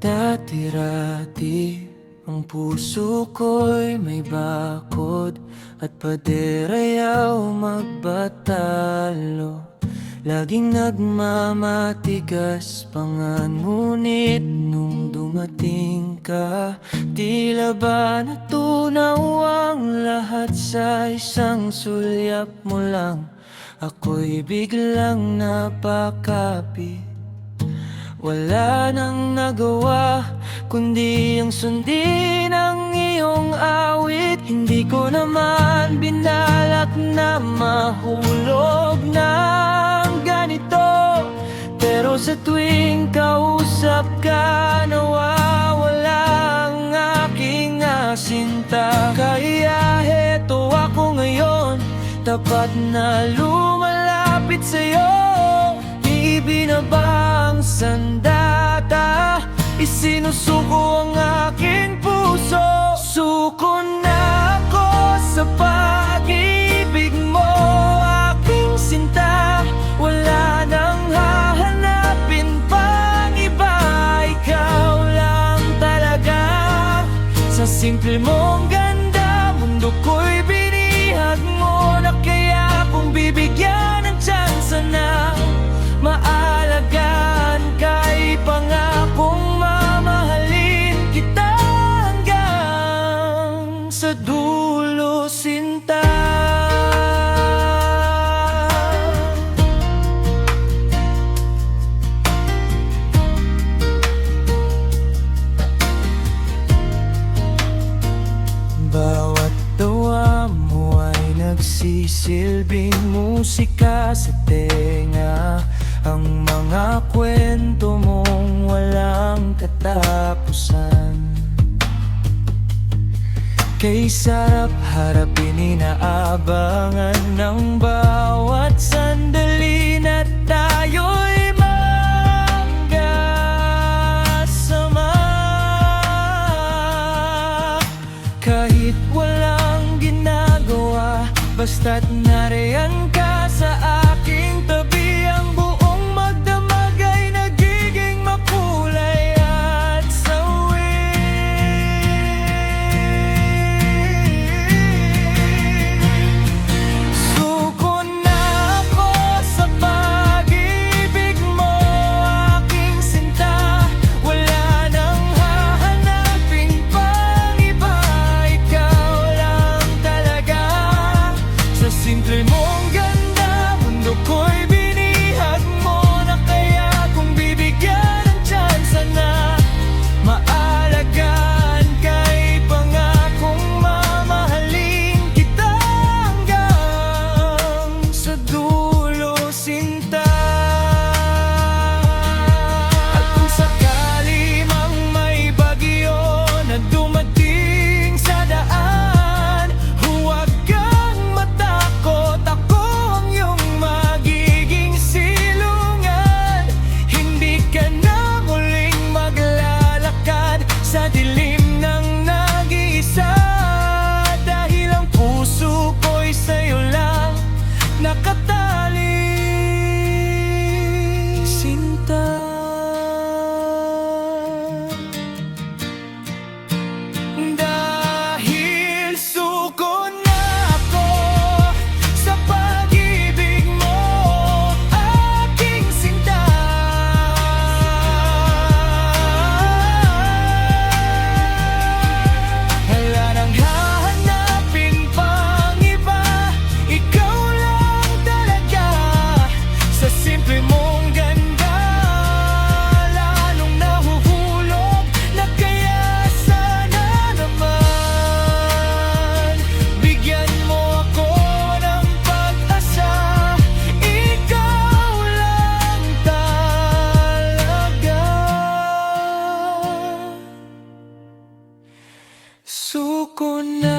Dati-rati ang puso ko'y may bakod at paderayaw magbatalo. Laging nagmamatigas pa nga, ngunit nung dumating ka, tila ba natunaw ang lahat sa isang sulyap mo lang. Ako'y biglang napakapi. Wala nang nagawa kundi ang sundin ang iyong awit. Hindi ko naman binalak na mahulog ng ganito, pero sa tuwing kausap ka, nawawala ang aking sinta. Kaya heto ako ngayon, tapat na lumalapit sa'yo. Ibinabang sandata, isinusuko ang aking puso. Suko na ako sa pag-ibig mo, aking sinta. Wala nang hahanapin pang iba, ikaw lang talaga. Sa simple mong ganda, mundo ko'y binihag mo na. Kaya kung bibigyan ng tsansa na maalagaan ka'y pangakong mamahalin kita hanggang sa dulo, sinta. Bawat tawa mo ay nagsisilbing musika sa tenga. Ang mga kwento mong walang katapusan, kay sarap harapin, inaabangan ng bawat sandali na tayo'y magkasama. Kahit walang ginagawa, basta't nariyan ka sa aking tabi, ang buong magdamag ay nagiging makulay at sawi. Suko na ako sa pag-ibig mo, aking sinta. Wala nang hahanapin pang iba, ikaw lang talaga. Sa simple mong ganda, mundo ko'y binihag mo na. Kaya kung bibigyan ng tsansa na maalagaan ka'y pangakong mamahalin kita hanggang sa dulo, sinta. At kung sakali mang may bagyo na dumating sa daan, huwag kang matakot, ako ang iyong magiging silungan. Hindi ka na muling maglalakad sa dilim ng nag-iisa, dahil ang puso ko'y sa'yo lang nakatali, sinta. Dahil suko na ako sa pag-ibig mo, aking sinta. Wala nang hahanapin pang iba, ikaw lang talaga. Sa simple mong ganda, lalong nahuhulog na. Kaya sana naman bigyan mo ako ng pag-asa, ikaw lang talaga. Suko na